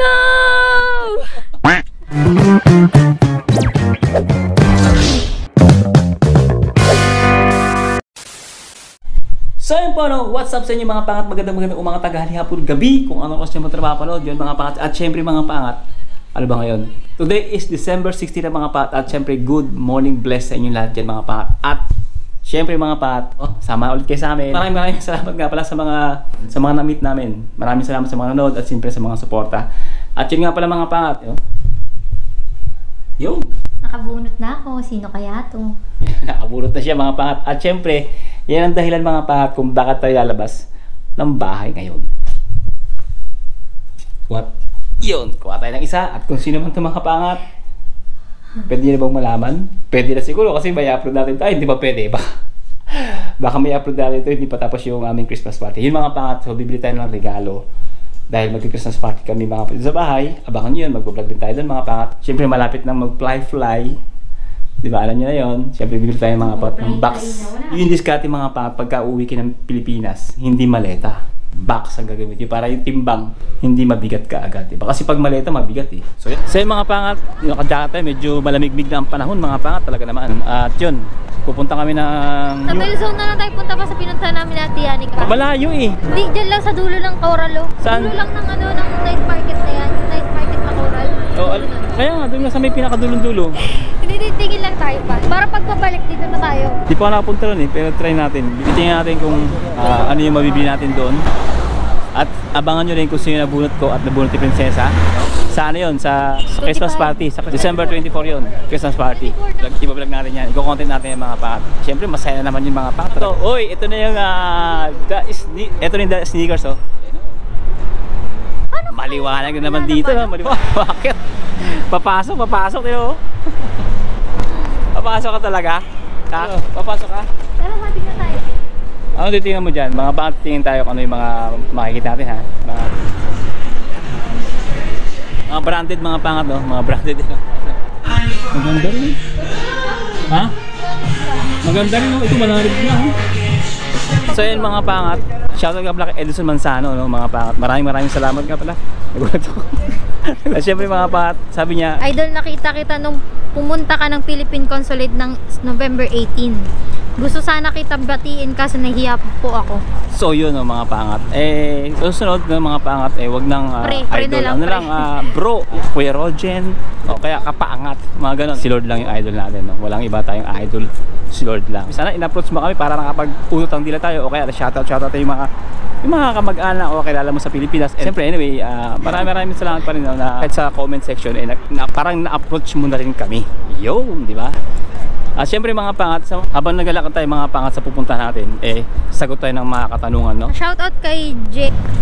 No! So yun po, no? What's up sa inyo mga pangat? Magandang umaga, taghali, hapon, gabi. Kung ano kasi matrapapanood yun mga pangat. At syempre mga pangat, ano ba ngayon? Today is December 16 na mga pangat. At syempre good morning, bless sa inyo lahat dyan mga pangat. At syempre mga pangat, sama ulit kayo sa amin. Maraming salamat nga pala sa mga na-meet namin. Maraming salamat sa mga nanood at syempre sa mga suporta. At yun nga pala mga pangat. Yo! Nakabunot na ako. Sino kaya to? Nakabunot na siya mga pangat. At syempre, yan ang dahilan mga pangat kung bakit tayo lalabas ng bahay ngayon. What? Yun, kuha tayo ng isa. At kung sino man ito mga pangat, pwede nyo na bang malaman? Pwede na siguro kasi may upload natin ito. Ay, hindi pa pwede ba? Baka may upload natin ito, hindi pa tapos yung aming Christmas party. Yun mga pangat, so bibili tayo ng regalo. Dahil mag-Christmas party kami mga kapatid sa bahay. Abangan nyo yun, mag-vlog din tayo doon mga pangat. Siyempre malapit nang mag-fly. Diba, alam nyo na yun. Siyempre bibili tayo mga pangat ng box. Yung diskarte mga pangat, pagka uwi ka ng Pilipinas, hindi maleta. Box ang gagamitin para yung timbang hindi mabigat ka agad, diba? Kasi pag maleta mabigat eh. So yun mga pangat, yung kadyakat tayo medyo malamig-mig na ang panahon mga pangat talaga naman. At yun, pupunta kami ng... Sa Belzone na lang tayo punta pa sa pinuntahan namin na Tianica. Malayo eh. Hindi, dyan lang sa dulo ng Coralo. Saan? Dulo lang ng ng night market na yan. Night market na Coral. Oh, kaya nga, doon nga sa may pinakadulong-dulo. Hindi, tingin lang tayo pa. Para pag pabalik dito na tayo. Di pa ako nakapunta ron eh, pero try natin. Tingnan natin kung ano yung mabibili natin doon. At abangan nyo rin kung sino nabunot ko at nabunot ni Prinsesa. Sa ano yun? Sa Christmas party. Sa December 24 yun. Christmas party. Ibablog natin yan. Iko-content natin yung mga pangat. Siyempre masaya na naman yung mga pangat. So, uy, ito na yung ito na yung the sneakers oh. Maliwanag na naman dito. Bakit? Papasok yun. Papasok ka talaga? Ha? Papasok ka? Tara, matig na tayo. Ano titingnan mo dyan? Mga baka titingin tayo kung ano yung mga makikita natin ha? Mga branded mga pangat no? Mga branded din. Maganda rin. Ha? Maganda rin no? Ito malarig na ha? So yun mga pangat. Shoutout nga pala kay Edison Manzano no? Mga pangat. Maraming salamat nga pala. Nagulat ako. Siyempre mga pangat. Sabi niya, Idol, nakita kita nung pumunta ka ng Philippine Consulate ng November 18. Gusto sana kita batiin kasi nahiya po ako. so yun no, mga pangat. Susunod ng mga pangat wag nang idol. na lang, bro, Kuya Rogen, o kaya kapaangat, mga ganon. Si Lord lang yung idol natin no? Walang iba tayong idol, si Lord lang. Sana in-approach mo kami para nakapag-unot ang dila tayo o kaya shoutout yung mga kamag-anak o kilala mo sa Pilipinas. Siyempre anyway, maraming salamat pa rin no, na kahit sa comment section parang na-approach mo na rin kami. Yun, di ba? Siyempre mga pangat, habang naglalakad tayo mga pangat sa pupunta natin, sagot tayo ng mga katanungan, no? Shoutout kay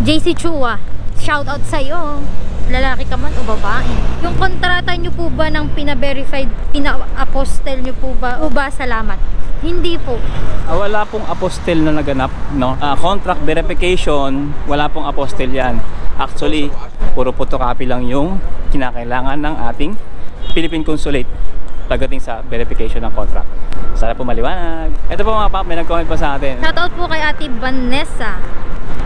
JC Chua. Shoutout sa'yo. Lalaki ka man o babae. Yung kontrata nyo po ba ng pina-verified, pina-apostel nyo po ba? O ba salamat? Hindi po. Wala pong apostel na naganap, no? Contract verification, wala pong apostel yan. Actually, puro photocopy lang yung kinakailangan ng ating Philippine Consulate pagdating sa verification ng contract. Sana po maliwanag. Ito po mga pap, may nag-comment pa sa atin. Shoutout po kay Ate Vanessa.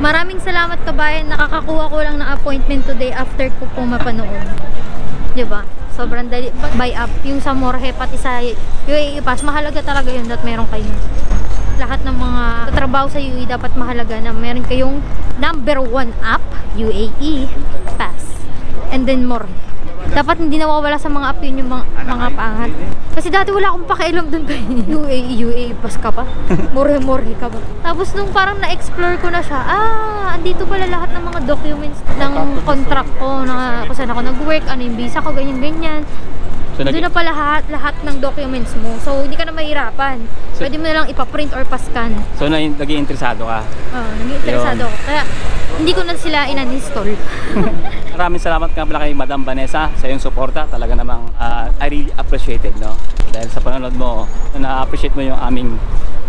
Maraming salamat kabayan. Nakakakuha ko lang ng appointment today after ko po mapanood. Diba? Sobrang dali. Buy up. Yung sa Morhe pati sa UAE Pass. Mahalaga talaga yun at meron kayo. Lahat ng mga trabaho sa UAE dapat mahalaga na meron kayong number 1 app, UAE Pass. And then Morhe. Dapat hindi nawawala sa mga app yun yung mga pangat. Kasi dati wala akong pakialam dun kay UAE Pass ka pa. Morhe ka ba? Tapos nung parang na-explore ko na siya, andito pala lahat ng mga documents ng contract ko, na kung saan ako nag-work, ano yung visa ko, ganyan. So, doon na pala lahat ng documents mo. So, hindi ka na mahirapan. Pwede mo na lang ipa-print or pa-scan. So, naging interesado ka? Oo, naging interesado ako. Kaya, hindi ko na sila in-uninstall. Maraming salamat nga pala kay Madam Vanessa sa iyong suporta. Talaga namang I really appreciate it, no? Dahil sa panonood mo, na-appreciate mo yung aming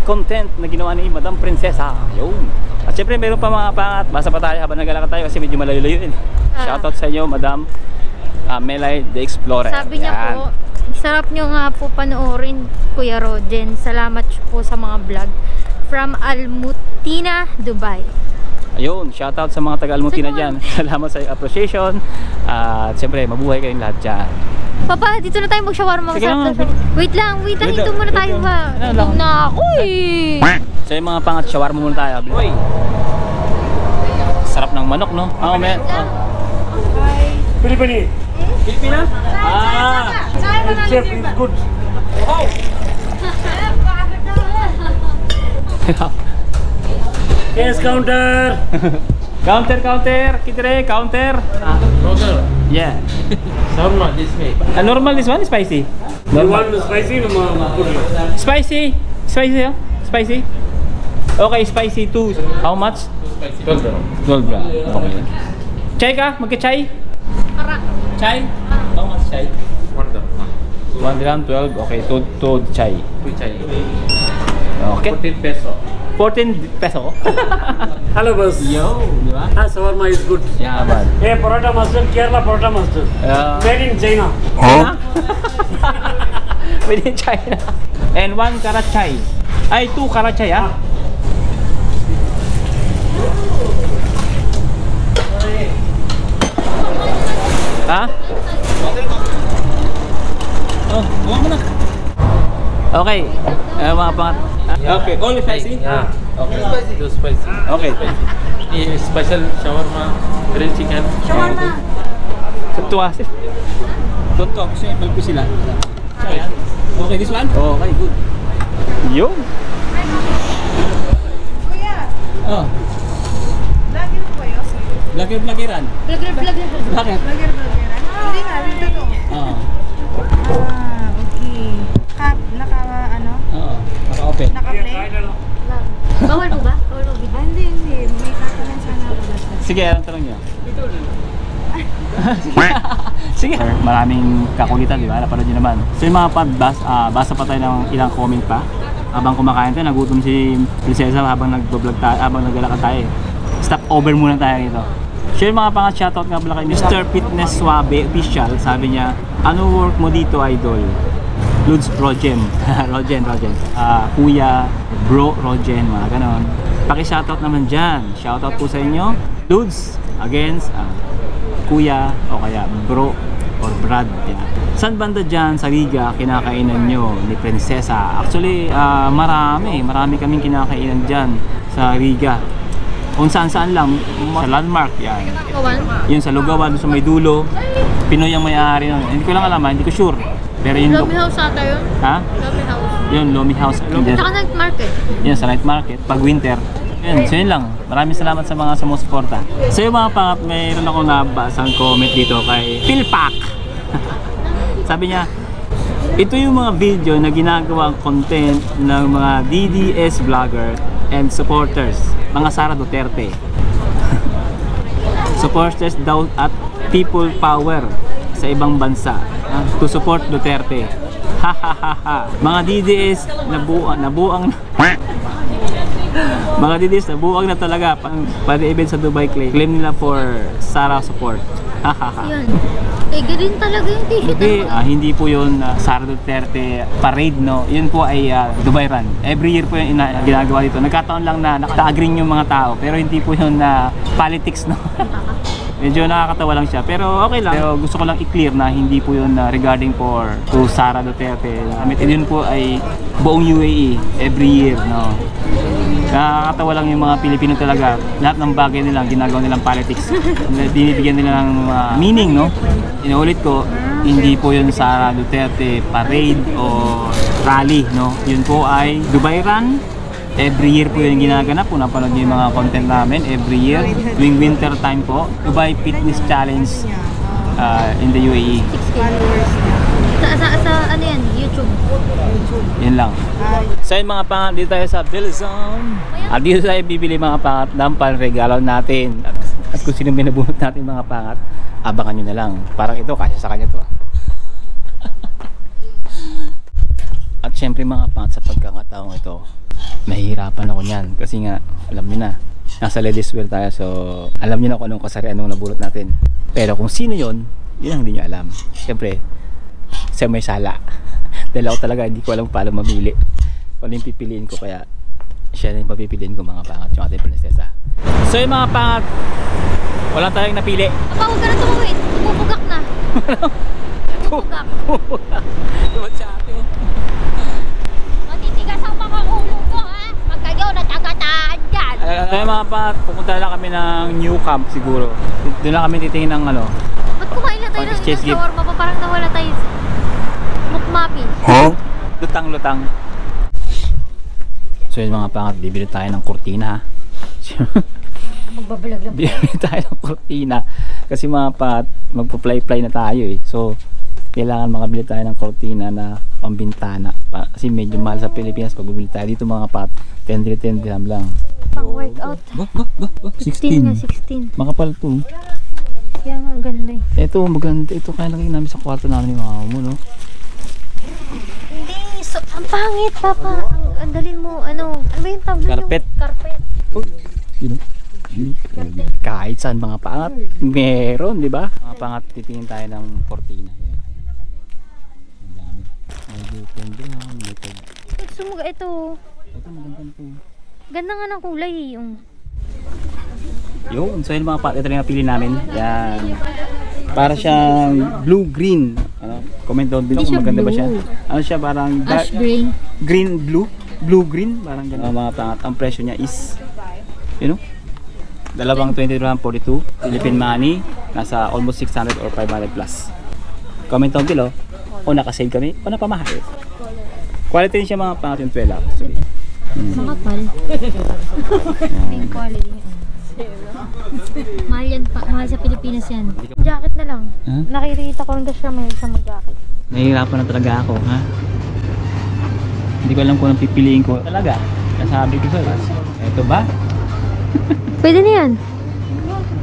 content na ginawa ni Madam Prinsesa. Yun. At syempre, meron pa mga pangat. Basa pa tayo habang naglalakad tayo kasi medyo malayo-layo yun. Shoutout sa inyo, Madam Melay the Explorer. Sabi niya po, sarap nyo nga po panoorin, Kuya Rogen. Salamat po sa mga vlog from Al Mutina, Dubai. Ayun, shoutout sa mga taga-Almutina dyan. Salamat sa appreciation. At siyempre, mabuhay kayong lahat dyan. Papa, dito na tayo mag-shawarma. Sige Masarap lang, na siya. Wait lang. Wait Dito lang, muna wait tayo lang. ba? Ano lang? Tulog na ako eh. So yung mga pangat, shawarma muna tayo. Uy! Sarap ng manok, no? Oo, men. Pilipini. Pilipinas? Ah! Chef is good. Yes, counter. Counter! Kitire, counter! Burger. Yeah. Shawarma this way. Normal this one, spicy? You want spicy? Put it. Spicy! Spicy, oh? Spicy? Okay, spicy too. How much? Burger. 12 bra. Okay. Chai ka? Magka-chai? Chai? How much chai? 1 gram. 1 gram, 12. Okay, 2 chai. Which I Okay. 14 peso. 14 peso? Hello, boss. Yo, di ba? Ah, shawarma is good. Yeah, man. Hey, paratha master, Kerala paratha master. Made in China. Huh? Made in China. And 1 karachai. Ay, 2 karachai, ah? Ha? Oh, buwan mo na. Okay. Mga pangat. Okay, only spicy? Yeah. Okay. Too spicy. Okay. Special shawarma, grilled chicken. Tuwa sila. Tunto, gusto niya ko sila. Okay, this one? Okay, good. Yo. Oh. Vlogger-vloggeran. Vlogger. Bakit? Hindi nga, dito to. Oo. Okay. Oo. Naka-open. Naka-play? Bawal po ba? Bawal po ba? Hindi. May tatanong sana ako basta. Sige, anong tanong niyo? Sige. Maraming kakulitan, di ba? Napanood niyo naman. So yung mga basa pa tayo ng ilang comment pa. Habang kumakain tayo, nagutom si Prinsesa habang nag-vlog tayo, habang naglalakad tayo. Stop over muna tayo dito. So yung mga pangat shoutout nga pala kay Mr. Fitness Suabe Official. Sabi niya, ano work mo dito, idol? Ludes Rogen. Rogen. Kuya, bro, Rogen, mga ganon. Paki-shoutout naman dyan. Shoutout po sa inyo. Ludes against kuya o kaya bro or brad. Yan. San banda dyan sa Riga kinakainan nyo ni Prinsesa? Actually, marami kaming kinakainan dyan sa Riga. Kung saan lang, sa landmark yan. Kawan? Yun sa Lugawan, sa may dulo. Pinoy ang may-ari nun. Hindi ko lang alam, hindi ko sure. Pero yun, Lomi House ata yun? ha? Lomi House. Yun, Lomi House. Tsaka night market. Yan, sa night market, pag winter. Yun, so yun lang. Maraming salamat sa mga sumusuporta. So yung mga pangat, mayroon akong nabasang comment dito kay Philpak. Sabi niya, ito yung mga video na ginagawang content ng mga DDS vlogger and supporters, mga Sara Duterte. Supporters daw at people power sa ibang bansa to support Duterte. Mga DDS nabuang mga DDS nabuang na talaga pang event sa Dubai claim nila for Sara support. Yun. Eh, ganun talaga yung t-shirt. Hindi po yun Sara Duterte parade, no. Yun po ay Dubai Run. Every year po yung ginagawa dito. Nagkataon lang na nakata-agree yung mga tao, pero hindi po yun politics, no. Medyo nakakatawa lang siya, pero okay lang. Pero gusto ko lang i-clear na hindi po yun regarding to Sara Duterte. Yun po ay buong UAE every year, no. Nakakatawa lang yung mga Pilipino talaga. Lahat ng bagay nila, ginagawa nilang politics. Binibigyan nila ng meaning, no. Inuulit ko, hindi po yun Sara Duterte parade o rally, no. Yun po ay Dubai Run. Every year po yung ginaganap po. Napanood niyo yung mga content namin every year. Tuwing winter time po, Dubai Fitness Challenge in the UAE. Sa ano yan? YouTube. Yun lang. So yung mga pangat, dito tayo sa Billzone. At dito tayo bibili mga pangat ng panregalo natin. At kung sino binabunot natin mga pangat, abangan nyo na lang. Parang ito, kasi sa kanya to. At syempre mga pangat, sa pagkakataong ito, nahihirapan ako niyan. Kasi nga, alam nyo na, nasa ladies wear tayo. So, alam nyo na kung anong kasari, anong nabulot natin. Pero kung sino yon, yun ang hindi nyo alam. Syempre, sa may sala. Dahil ako talaga hindi ko alam paano mamili kung ano yung pipiliin ko, kaya siya na yung papipiliin ko mga pangat, yung ating prinsesa. So yung mga pangat, wala tayong napili. Aba, huwag ka na tumawid. Pupugak na. Pupugak. Diba sa akin? Matitigas ang mga ulo ko, ha? Pag kayo natagataan dyan. So yung mga pangat, pupunta lang kami ng new camp siguro. Doon lang kami titingin ng ano. Ba't kumain lang tayo ng Exchange isang gift. shawarma pa? Parang nawala tayo. Mukmapi. Lutang-lutang. So yun mga pangat, bibili tayo ng kurtina ha. Magbabalag lang. Bibili tayo ng kurtina. Kasi mga pangat, magpa-fly-fly na tayo eh. So, kailangan makabili tayo ng kurtina na pambintana. Kasi medyo mahal sa Pilipinas pag bibili tayo. Dito mga pangat, 10 dirham lang. Pang workout. Ba? 16 nga, 16. Makapal to. Kaya nga, ganda eh. Ito, maganda. Ito kaya lagay namin sa kwarto namin ni mama mo, no? Hindi, so, ang pangit, Papa. Ang dalin mo, ano ba yung tawag? Carpet. Carpet. Sino? Kahit saan mga pangat, meron, di ba? Mga pangat, titingin tayo ng cortina. Ang dami. May dupon doon, may tag. Sumuga, ito. Ito, maganda to. Ganda nga ng kulay eh. Yung, so yun mga pangat, ito rin ang pili namin. Yan. Para siyang blue-green. Ano? Comment down below kung maganda ba siya. Ano siya, parang Ash gray. green-blue. Blue-green, parang gano'n. Mga pangat, ang presyo niya is, you know, dalawang 20 dirham 42 Philippine money, nasa almost 600 or 500 plus. Comment down below o nakasave kami o napamahal. Quality din siya mga pangat yung 12 actually. Makapal. Yung quality. Mahal yan pa. Mahal sa Pilipinas yan. Jacket na lang. Huh? Nakikita ko lang siya may isang jacket. Nahihirapan na talaga ako, ha? Hindi ko alam kung anong pipiliin ko talaga. Nasabi ko sa'yo, eto ba? Pwede na yan.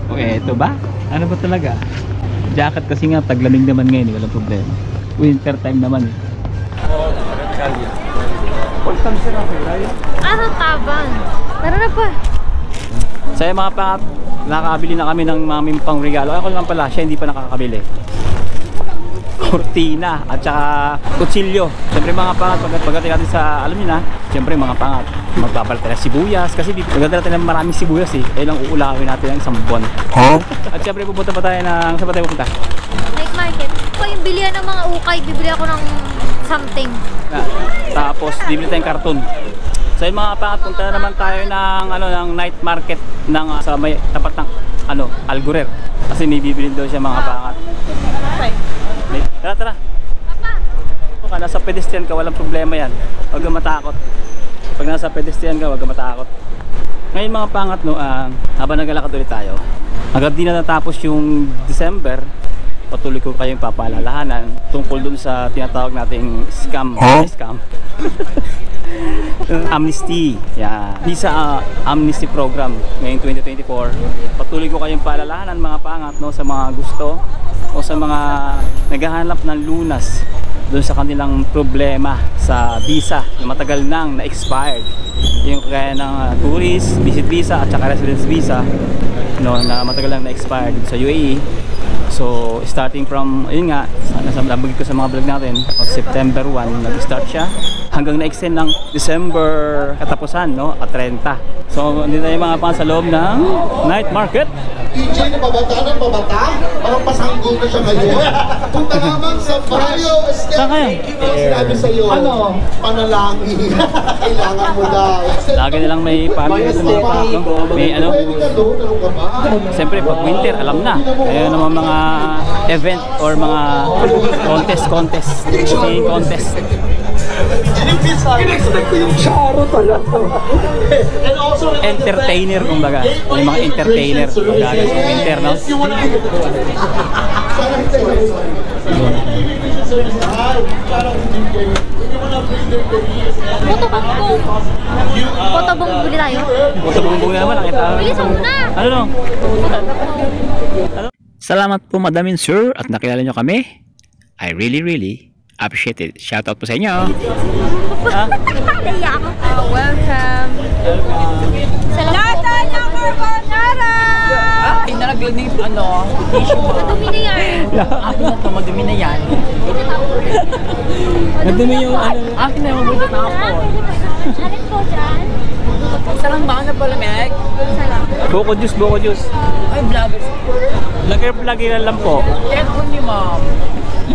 O eto ba? Ano ba talaga? Jacket kasi nga, taglamig naman ngayon, walang problema. Winter time naman eh. Ano taban? Tara na pa. So yung mga pangat, nakakabili na kami ng maming pang regalo. Ako naman pala, siya hindi pa nakakabili. Kurtina at saka kutsilyo. Siyempre mga pangat, pagdating natin sa, alam niyo na, siyempre mga pangat, magbabalat tayo ng sibuyas. Kasi pagdating natin ng maraming sibuyas eh, lang uulawin natin ng isang buwan. At siyempre pupunta pa tayo ng, saan pa tayo pupunta? Night market. Kung yung bilihan ng mga ukay, bibili ako ng something. Tapos bibili tayong karton. So yung mga pangat, punta na naman tayo ng, ano, ng night market ng, sa may tapat ng Algurer. Kasi may bibili daw siya mga pangat. Tara, tara. Papa! Kung nasa pedestrian ka, walang problema yan. Huwag kang matakot. Pag nasa pedestrian ka, huwag kang matakot. Ngayon mga pangat, no, habang naglalakad ulit tayo, agad di na natapos yung December, patuloy ko kayong papaalalahanan tungkol dun sa tinatawag nating scam. Scam. Amnesty. Yeah. Visa Amnesty Program ngayong 2024. Patuloy ko kayong paalalahanan mga pangat, no, sa mga gusto o sa mga naghahanap ng lunas doon sa kanilang problema sa visa na matagal nang na-expired. Yung kaya ng tourist, visit visa at saka residence visa, no, na matagal nang na-expired sa UAE. So starting from, ayun nga, nabagay ko sa mga vlog natin, September 1 nag-start siya hanggang na-extend ng December katapusan, no, at 30. So hindi tayo mga pang sa loob ng night market. DJ na babata ng babata, parang pasanggol na siya ngayon. Punta lamang sa Barrio Saan kayo? Sinabi sa'yo, ano? Panalangin. Kailangan mo daw. Lagi nilang may party sa mga no? May ano, Pwede ka doon, ano ka ba? siyempre pag winter alam na, kaya naman mga event or mga contest singing contest. Kinexpect ko yung charo talaga. And also, Entertainer kumbaga, yung mga entertainer kumbaga sa winter, no? Potobong bibili tayo. Bumbong na naman, nakita. Bilisan mo na! Ano no? Salamat po Madamin Sir at nakilala nyo kami. I really appreciate it. Shout out po sa inyo. Naiya ako. Welcome. Salamat po. Nata ng carbonara! Ay, Maglagay ano, tissue mo. Madumi na yan. Akin na to, madumi na yan. Nadumi yung ano. Akin na yung mabuti na ako. Alin po dyan? Sarang ba na pala, Meg? Boko juice, boko juice. Ay, vloggers. Vlogger lang po. 10 only, ma'am.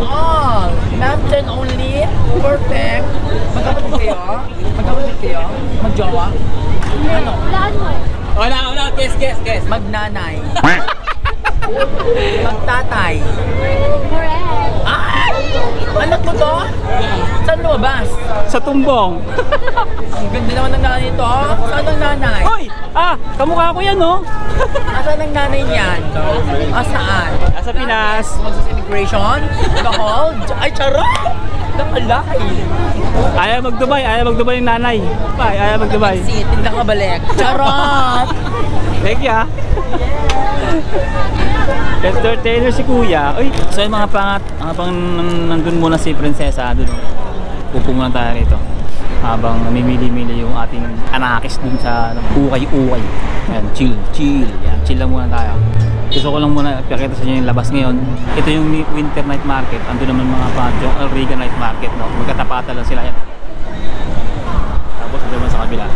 Oh, not 10 only. Perfect. Magkapatid kayo? Magkapatid kayo? Magjowa? Ano? Walaan mo. Wala. Guess. Magnanay. Magtatay. Correct. Ay! Anak mo to? Saan lumabas? Sa tumbong. Ang ganda naman ng nanay nito. Saan ang nanay? Hoy! Kamukha ko yan, no? Asan ang nanay niyan? Saan? Sa Pinas. Magsus immigration? Naka-hold? Ay, charot! Nakalay! Ayaw mag-Dubai yung nanay. Ayaw mag-Dubai. Siting nakabalik. Charot! Thank you, entertainer si Kuya. Uy, so yung mga pangat, habang nandun muna si Prinsesa, dun, upo muna tayo rito. Habang namimili-mili yung ating anakis dun sa ukay-ukay. Ayan, chill. Yan, chill lang muna tayo. Gusto ko lang muna ipakita sa inyo yung labas ngayon. Ito yung winter night market. Andun naman mga pangat yung Alriga night market, no? Magkatapatan lang sila yan. Tapos ito naman sa kabila.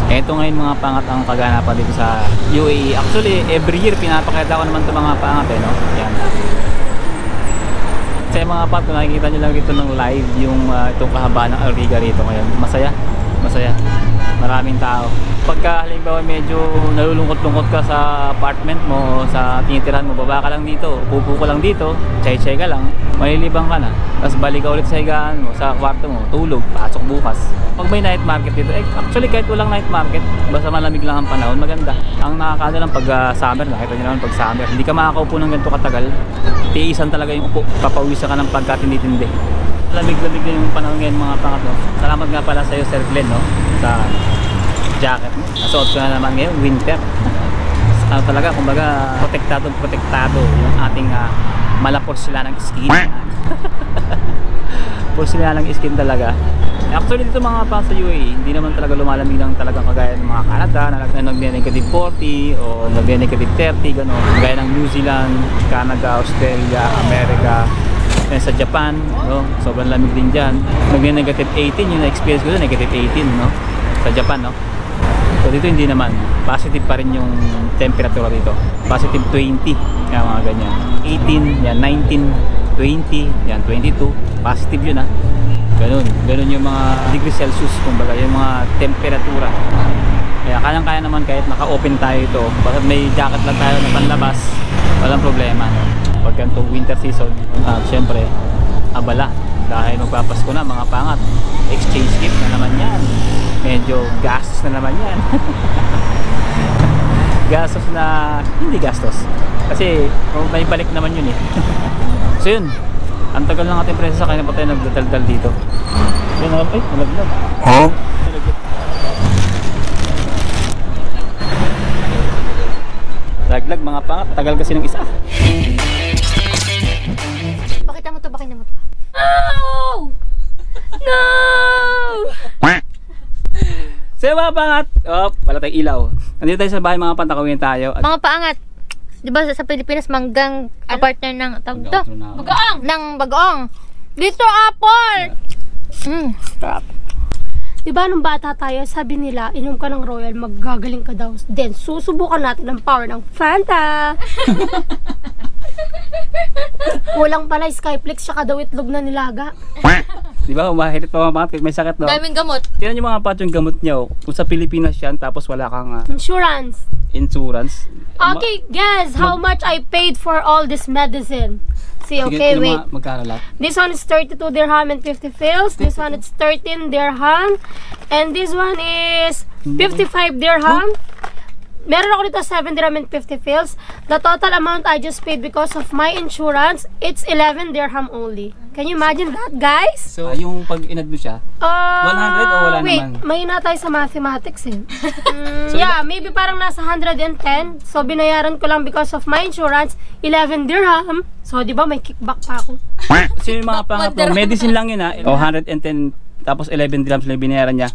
Ito ngayon mga pangat ang kaganapan dito sa UAE. Actually, every year pinapakita ko naman itong mga pangat no? Yan. Sa mga pangat, kung nakikita nyo lang dito ng live yung itong kahabaan ng Alriga rito ngayon. Masaya. Maraming tao. Pagka halimbawa medyo nalulungkot-lungkot ka sa apartment mo, sa tinitirahan mo, baba ka lang dito, upo ka lang dito, chay-chay ka lang, malilibang ka na. Tapos balik ka ulit sa higaan mo, sa kwarto mo, tulog, pasok bukas. Pag may night market dito, actually kahit walang night market, basta malamig lang ang panahon, maganda. Ang nakakano lang pag summer, nakita nyo naman pag summer, hindi ka makakaupo ng ganito katagal. Tiisan talaga yung upo, papawisan ka ng pagkatindi-tindi. Lamig-lamig na yung panahon ngayon mga pangat, no? Salamat nga pala sa iyo, Sir Glenn, no? Sa jacket mo. Nasuot ko na naman ngayon, winter. Talaga, kumbaga, protektado yung ating malaporsilanang skin. Porsilanang skin talaga. Actually, dito mga pa sa UAE, hindi naman talaga lumalamig lang talagang kagaya ng mga Canada na nag-negative 40 o nag-negative 30, gano'n. Kagaya ng New Zealand, Canada, Australia, America, sa Japan, no? Sobrang lamig din dyan. Nag-negative 18, yung na-experience ko doon, negative 18, no? Sa Japan, no? So dito hindi naman, positive pa rin yung temperatura dito. Positive 20, yan mga ganyan. 18, yan 19, 20, yan 22, positive yun ganun yung mga degree Celsius, kumbaga yung mga temperatura. Kaya kayang-kaya naman kahit naka-open tayo ito, basta may jacket lang tayo na panlabas, walang problema, no? Pag ganitong winter season, syempre abala dahil magpapasko na mga pangat, exchange gift na naman yan, medyo gastos na naman yan. Gastos na hindi gastos kasi may balik naman yun so yun, ang tagal ng ating presensya kaya na pa tayo nagdadaldal dito. Yun, nalaglag. Huh? Laglag mga pangat, tagal kasi ng isa. Pakita mo to. No! So mga pangat, wala tayong ilaw. Nandito tayo sa bahay mga pantakawin tayo. Mga paangat. Di ba sa Pilipinas manggang partner ng tawag to? Bagoong! Ng bagoong. Dito apple! Stop. Diba nung bata tayo, sabi nila, inom ka ng Royal, maggagaling ka daw. Then, susubukan natin ang power ng Fanta. Kulang pala, Skyflex, tsaka daw itlog na nilaga. Di ba, umahirit pa mga pangat, may sakit no? Daming gamot. Tignan yung mga pangat yung gamot niyo. Kung sa Pilipinas yan, tapos wala kang Insurance. insurance. Okay, guess how much I paid for all this medicine. See, Sige, okay, yung wait. mga magkano lahat? This one is 32 dirham and 50 fils. This one is 13 dirham. And this one is 55 dirham. Meron ako dito 7 dirham and 50 fils. The total amount I just paid because of my insurance, it's 11 dirham only. Can you imagine that, guys? So, yung pag inad mo siya, 100 o wala wait, naman? may na tayo sa mathematics eh. So, yeah, maybe parang nasa 110. So, binayaran ko lang because of my insurance, 11 dirham. So, di ba may kickback pa ako? Kasi yung mga pangat mo, medicine lang yun o 110 tapos 11 dirhams lang binayaran niya.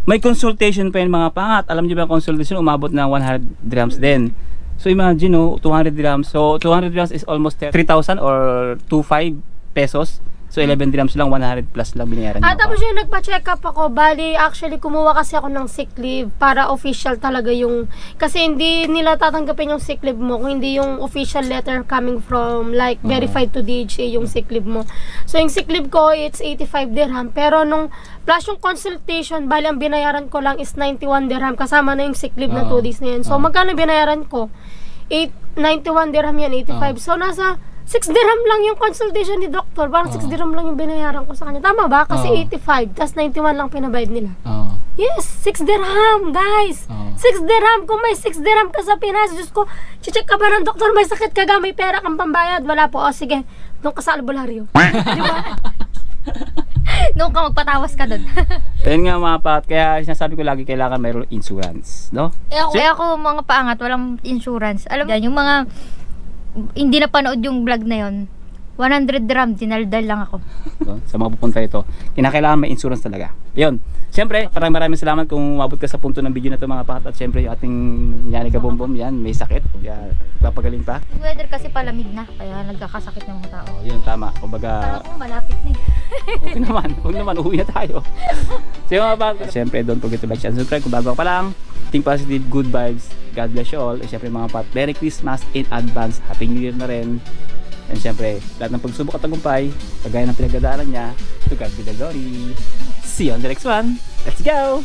May consultation pa yung mga pangat. Alam niyo ba, consultation umabot ng 100 dirhams din. So imagine, no, 200 dirhams. So 200 dirhams is almost 3,000 or 25 pesos. So 11 dirhams lang, 100 plus lang binayaran niya. At tapos yung nagpa-check up ako, bali actually kumuha kasi ako ng sick leave para official talaga yung, kasi hindi nila tatanggapin yung sick leave mo kung hindi yung official letter coming from like verified to DHA yung sick leave mo. So yung sick leave ko, it's 85 dirham, pero nung plus yung consultation, bali ang binayaran ko lang is 91 dirham kasama na yung sick leave na 2 days na yun. So magkano binayaran ko? 91 dirham yan, 85. So nasa 6 dirham lang yung consultation ni doktor. Parang 6 dirham lang yung binayaran ko sa kanya. Tama ba? Kasi 85, tas 91 lang pinabayad nila. Yes, 6 dirham, guys. 6 dirham. Kung may 6 dirham ka sa Pinas, Diyos ko, check ka ba ng doktor, may sakit ka ga, may pera kang pambayad? Wala po. O sige, doon ka sa albularyo. Di ba? Noong ka magpatawas ka doon. Ayun nga mga pat, kaya sinasabi ko lagi kailangan mayroong insurance, no? Kaya ako mga paangat, walang insurance. Alam mo, yung mga hindi na panood yung vlog na yon, 100 dirham, dinaldal lang ako. No? Sa mga pupunta ito, kinakailangan may insurance talaga. Yun. Siyempre, maraming salamat kung umabot ka sa punto ng video na ito mga pat. At siyempre, yung ating Yani Kabombom, yan, may sakit. Kaya, papagaling pa. Yung weather kasi palamig na, kaya nagkakasakit ng mga tao. Yun, tama. Kumbaga, Parang malapit na okay naman. Huwag naman, uwi na tayo. So mga pat, siyempre, don't forget to like, share, and subscribe. Kung bago ka pa lang, think positive, good vibes. God bless you all. And siyempre mga pat, Merry Christmas in advance. Happy New Year na rin. And siyempre, lahat ng pagsubok at tagumpay, kagaya ng pinagdadaanan niya, to God be the glory. See you on the next one. Let's go!